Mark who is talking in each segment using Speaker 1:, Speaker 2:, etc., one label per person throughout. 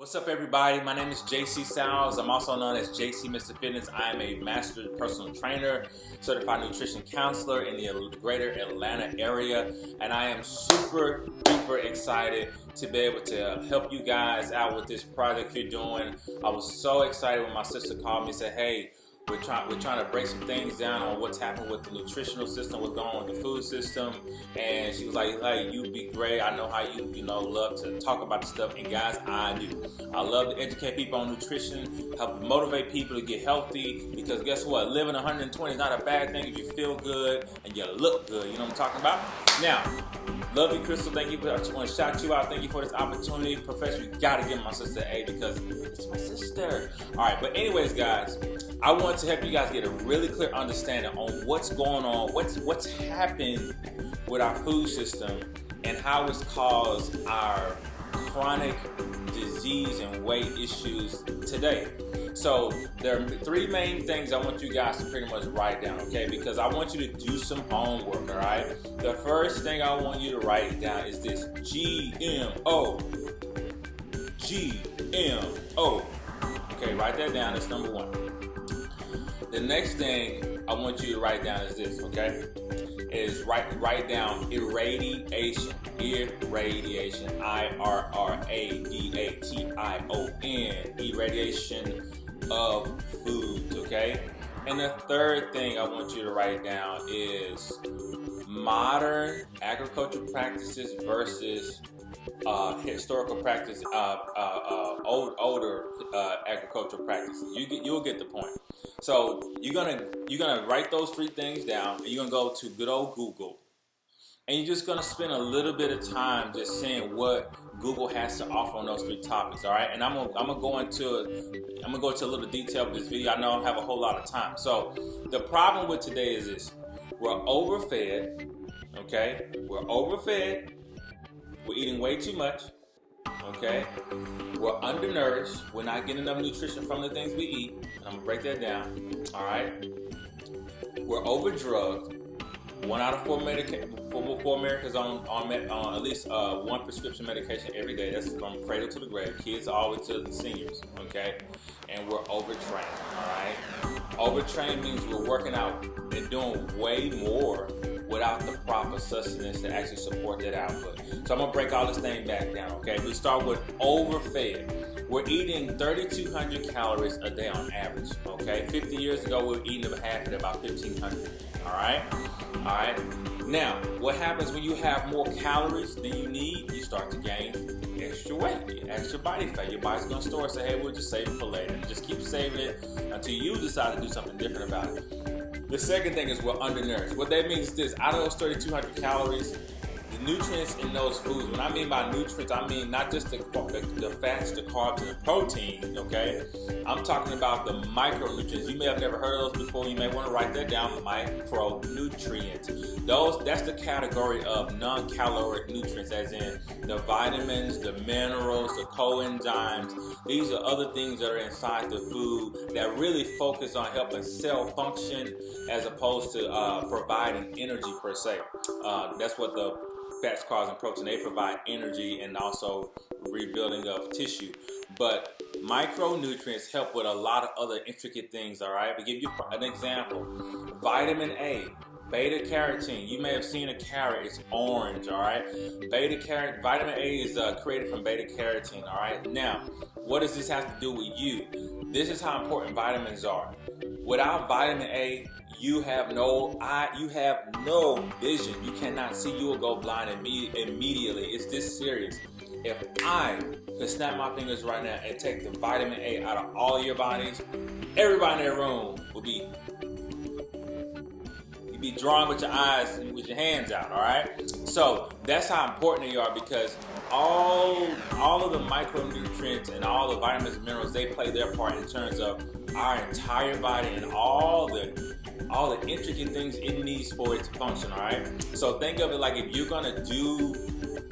Speaker 1: What's up, everybody? My name is JC Sowles. I'm also known as JC Mr. Fitness. I am a master personal trainer, certified nutrition counselor in the greater Atlanta area, and I am super duper excited to be able to help you guys out with this project you're doing. I was so excited when my sister called me and said, hey, we're trying to break some things down on what's happened with the nutritional system, what's going on with the food system. And she was like, hey, you'd be great. I know how you love to talk about the stuff. And guys, I do. I love to educate people on nutrition, help motivate people to get healthy. Because guess what? Living 120 is not a bad thing if you feel good and you look good. You know what I'm talking about? Now, love you, Crystal. Thank you. I just want to shout you out. Thank you for this opportunity. Professor, you got to give my sister an A because it's my sister. All right. But anyways, guys, I want to help you guys get a really clear understanding on what's going on, what's happened with our food system and how it's caused our chronic disease and weight issues today. So there are three main things I want you guys to pretty much write down, okay? Because I want you to do some homework, all right? The first thing I want you to write down is this: GMO. GMO. Okay, write that down. That's number one. The next thing I want you to write down is this, okay? Is write down irradiation. Irradiation. IRRADATION. Irradiation of foods, okay? And the third thing I want you to write down is modern agricultural practices versus historical practice, older agricultural practices. You'll get the point. So you're gonna write those three things down, and you're gonna go to good old Google, and you're just gonna spend a little bit of time just seeing what Google has to offer on those three topics. All right, and I'm gonna go into a little detail with this video. I know I don't have a whole lot of time. So the problem with today is this: we're overfed. Okay, we're overfed. We're eating way too much, okay? We're undernourished. We're not getting enough nutrition from the things we eat. And I'm gonna break that down, all right? We're overdrugged. 1 out of 4 Americans on at least one prescription medication every day. That's from cradle to the grave, kids all the way to the seniors, okay? And we're overtrained, all right? Overtrained means we're working out and doing way more without the proper sustenance to actually support that output. So I'm gonna break all this thing back down, okay? We start with overfed. We're eating 3,200 calories a day on average, okay? 50 years ago, we were eating about half at about 1,500, all right? All right. Now, what happens when you have more calories than you need? You start to gain extra weight, extra body fat. Your body's gonna store it, say, hey, we'll just save it for later. And just keep saving it until you decide to do something different about it. The second thing is we're undernourished. What that means is this: out of those 3,200 calories, the nutrients in those foods, when I mean by nutrients, I mean not just the fats, the carbs, and the protein, okay? I'm talking about the micronutrients. You may have never heard of those before. You may want to write that down, micronutrients. That's the category of non-caloric nutrients, as in the vitamins, the minerals, the coenzymes. These are other things that are inside the food that really focus on helping cell function as opposed to providing energy per se. That's what the fats, carbs, and protein, they provide energy and also rebuilding of tissue. But micronutrients help with a lot of other intricate things, all right? To give you an example, vitamin A, beta carotene. You may have seen a carrot, it's orange, all right? Vitamin A is created from beta carotene, all right? Now, what does this have to do with you? This is how important vitamins are. Without vitamin A, you have no vision. You cannot see. You will go blind immediately. It's this serious. If I could snap my fingers right now and take the vitamin A out of all your bodies, everybody in that room would be drawing with your eyes and with your hands out, all right? So that's how important they are, because all of the micronutrients and all the vitamins and minerals, they play their part in terms of our entire body and all the intricate things it needs for it to function, all right? So think of it like if you're gonna do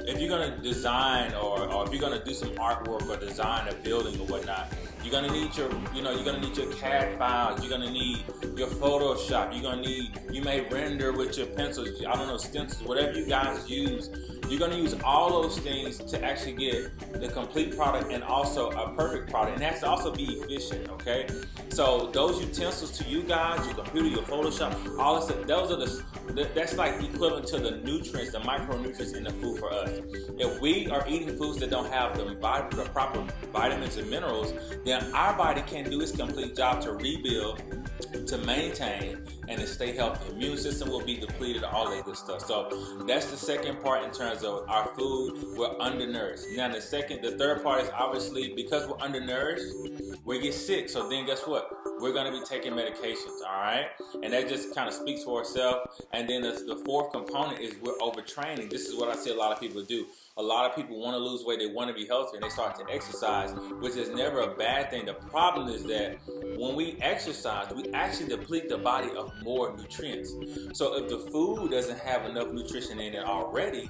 Speaker 1: if you're gonna design or if you're gonna do some artwork or design a building or whatnot, you're gonna need your, you're gonna need your CAD files. You're gonna need your Photoshop. You may render with your pencils. I don't know, stencils, whatever you guys use. You're gonna use all those things to actually get the complete product and also a perfect product. And it has to also be efficient, okay? So those utensils to you guys, your computer, your Photoshop, all this stuff, that's like equivalent to the nutrients, the micronutrients in the food for us. If we are eating foods that don't have the proper vitamins and minerals, then our body can't do its complete job to rebuild, to maintain, and to stay healthy. Immune system will be depleted, all that good stuff. So that's the second part in terms of our food. We're undernourished. Now the third part is obviously because we're undernourished, we get sick. So then guess what? We're going to be taking medications, all right? And that just kind of speaks for itself. And then the fourth component is we're overtraining. This is what I see a lot of people do. A lot of people want to lose weight, they want to be healthy, and they start to exercise, which is never a bad thing. The problem is that when we exercise, we actually deplete the body of more nutrients. So if the food doesn't have enough nutrition in it already,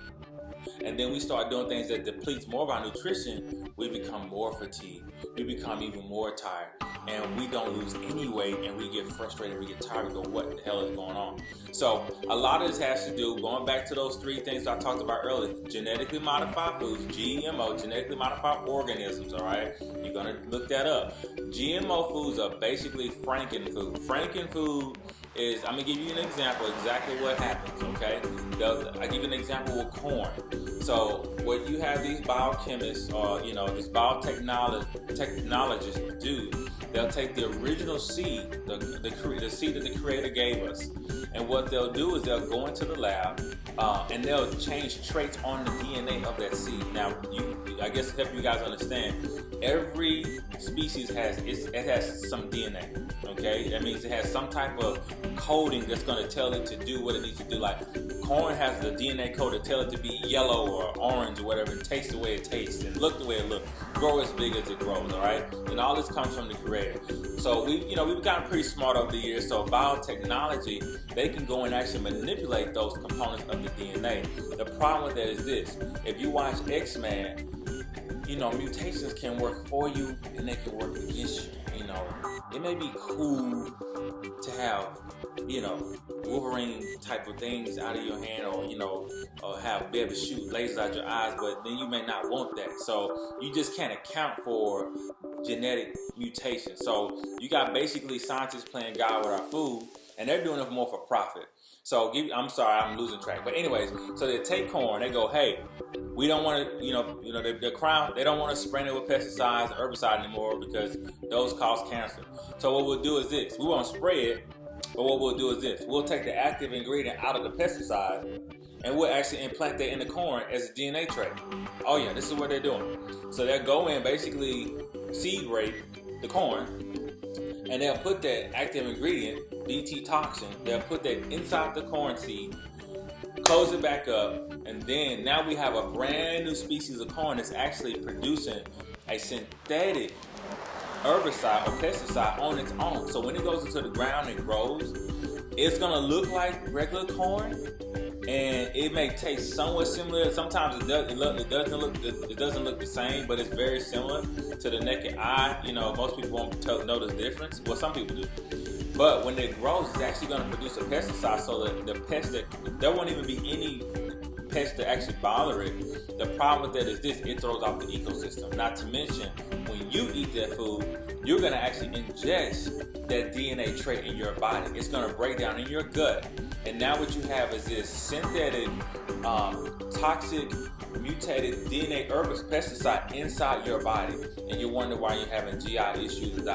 Speaker 1: and then we start doing things that depletes more of our nutrition, we become more fatigued. We become even more tired. And we don't lose any weight, and we get frustrated, we get tired, we go, what the hell is going on? So a lot of this has to do, going back to those three things I talked about earlier, genetically modified foods, GMO, genetically modified organisms, all right? You're gonna look that up. GMO foods are basically frankenfood. Frankenfood is, I'm gonna give you an example exactly what happens, okay? I give you an example with corn. So what you have these biochemists or these biotechnologists do, they'll take the original seed, the seed that the creator gave us, and what they'll do is they'll go into the lab and they'll change traits on the DNA of that seed. Now, I guess to help you guys understand, every species has some DNA. Okay, that means it has some type of coding that's going to tell it to do what it needs to do. Like corn has the DNA code to tell it to be yellow or orange or whatever, and taste the way it tastes, and look the way it looks, grow as big as it grows. All right, and all this comes from the creator. So we've gotten pretty smart over the years. So biotechnology, they can go and actually manipulate those components of the DNA. The problem with that is this: if you watch X-Men, mutations can work for you and they can work against you. It may be cool to have, Wolverine type of things out of your hand, or be able to shoot lasers out your eyes, but then you may not want that. So you just can't account for genetic mutations. So you got basically scientists playing God with our food, and they're doing it more for profit. So I'm sorry, I'm losing track. But anyways, so they take corn, they go, hey, we don't want to, they don't want to spray it with pesticides or herbicide anymore because those cause cancer. So what we'll do is this: we won't spray it, but what we'll do is this: we'll take the active ingredient out of the pesticide, and we'll actually implant that in the corn as a DNA trait. Oh yeah, this is what they're doing. So they'll go in, basically seed rape the corn, and they'll put that active ingredient, Bt toxin, they'll put that inside the corn seed, close it back up, and then now we have a brand new species of corn that's actually producing a synthetic herbicide or pesticide on its own. So when it goes into the ground and grows, it's gonna look like regular corn, and it may taste somewhat similar. Sometimes it doesn't look the same, but it's very similar to the naked eye. Most people won't know the difference. Well, some people do. But when it grows, it's actually going to produce a pesticide, so that the pest there won't even be any pest to actually bother it. The problem with that is this: it throws off the ecosystem. Not to mention, when you eat that food, you're going to actually ingest that DNA trait in your body. It's going to break down in your gut, and now what you have is this synthetic, toxic, mutated DNA pesticide inside your body, and you wonder why you're having GI issues,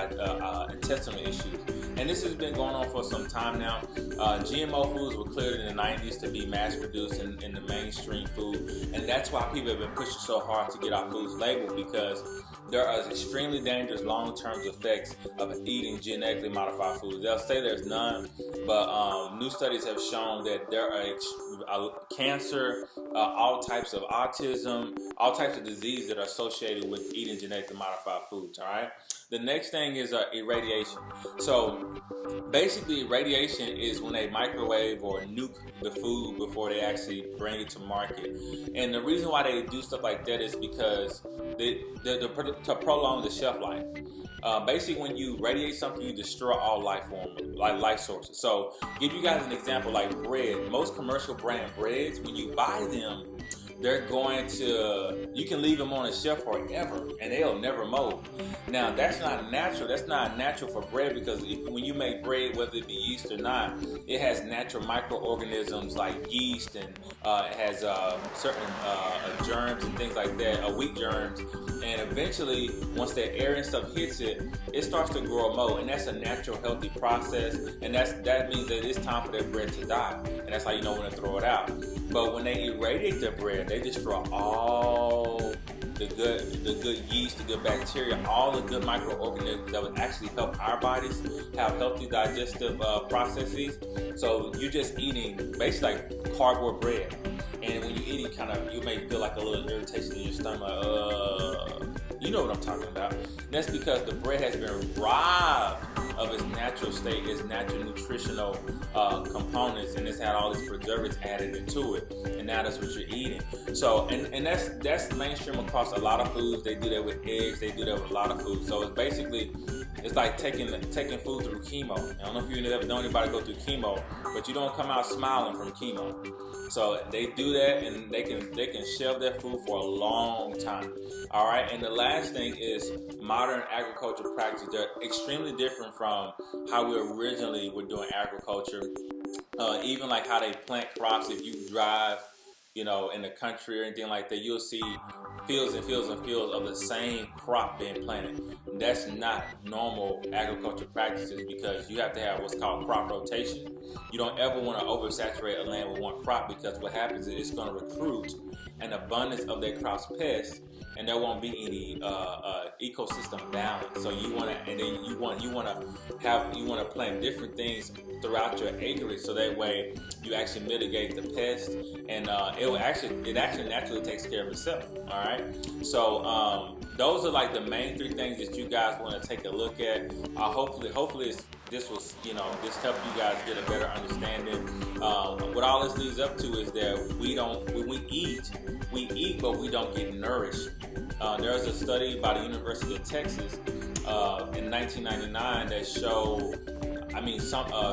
Speaker 1: intestinal issues. And this has been going on for some time now. GMO foods were cleared in the 90s to be mass-produced in the mainstream food, and that's why people have been pushing so hard to get our foods labeled, because there are extremely dangerous long-term effects of eating genetically modified foods. They'll say there's none, but new studies have shown that there are cancer, all types of autism, all types of disease that are associated with eating genetically modified foods, all right? The next thing is irradiation. So basically, irradiation is when they microwave or nuke the food before they actually bring it to market. And the reason why they do stuff like that is because to prolong the shelf life. Basically, when you radiate something, you destroy all life forms, like life sources. So, give you guys an example, like bread. Most commercial brand breads, when you buy them, they're going to, you can leave them on a shelf forever and they'll never mold. Now that's not natural. That's not natural for bread, because when you make bread, whether it be yeast or not, it has natural microorganisms like yeast, and it has certain germs and things like that, wheat germs. And eventually, once that air and stuff hits it, it starts to grow mold, and that's a natural, healthy process. And that means that it's time for that bread to die, and that's how you know when to throw it out. But when they irradiate their bread, they destroy all the good yeast, the good bacteria, all the good microorganisms that would actually help our bodies have healthy digestive processes. So you're just eating basically like cardboard bread, and when you're eating, you may feel like a little irritation in your stomach. You know what I'm talking about. And that's because the bread has been robbed of its natural state, its natural nutritional components, and it's had all these preservatives added into it, and now that's what you're eating. So, and that's mainstream across a lot of foods. They do that with eggs. They do that with a lot of foods. So it's basically, it's like taking food through chemo. I don't know if you've ever known anybody go through chemo, but you don't come out smiling from chemo. So they do that, and they can shelve their food for a long time. All right, and the last thing is modern agricultural practices. They're extremely different from how we originally were doing agriculture. Even like how they plant crops. If you drive, in the country or anything like that, you'll see fields and fields and fields of the same crop being planted. That's not normal agricultural practices, because you have to have what's called crop rotation. You don't ever want to oversaturate a land with one crop, because what happens is it's going to recruit an abundance of that crop's pests, and there won't be any ecosystem balance. So you want to plant different things throughout your acreage, so that way you actually mitigate the pest, and it actually naturally takes care of itself. All right, so those are like the main three things that you guys want to take a look at. Hopefully this helped you guys get a better understanding. What all this leads up to is that when we eat, but we don't get nourished. There was a study by the University of Texas in 1999 that showed,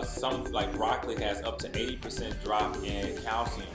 Speaker 1: some like broccoli has up to 80% drop in calcium.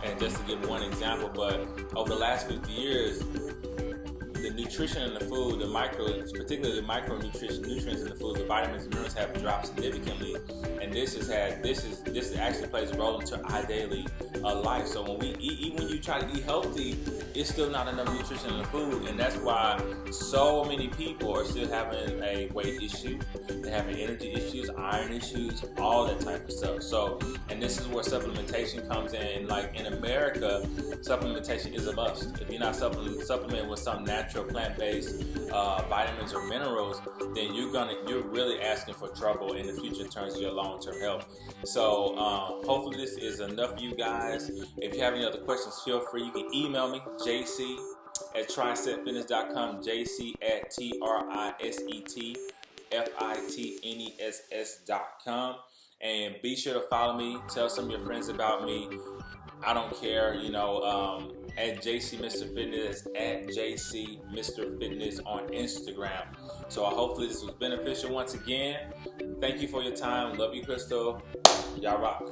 Speaker 1: And just to give one example, but over the last 50 years, the nutrition in the food, particularly the micronutrients in the food, the vitamins and minerals have dropped significantly, and this actually plays a role into our daily life. So when we eat, even when you try to eat healthy, it's still not enough nutrition in the food, and that's why so many people are still having a weight issue, they're having energy issues, iron issues, all that type of stuff. So, and this is where supplementation comes in. And like in America, supplementation is a must. If you're not supplementing with some natural plant-based vitamins or minerals, then you're really asking for trouble in the future in terms of your long-term health. So hopefully this is enough for you guys. If you have any other questions, feel free. You can email me, jc@trisetfitness.com, jc@trisetfitness.com, and be sure to follow me. Tell some of your friends about me. I don't care, at JC Mr. Fitness, at JC Mr. Fitness on Instagram. So hopefully this was beneficial once again. Thank you for your time. Love you, Crystal. Y'all rock.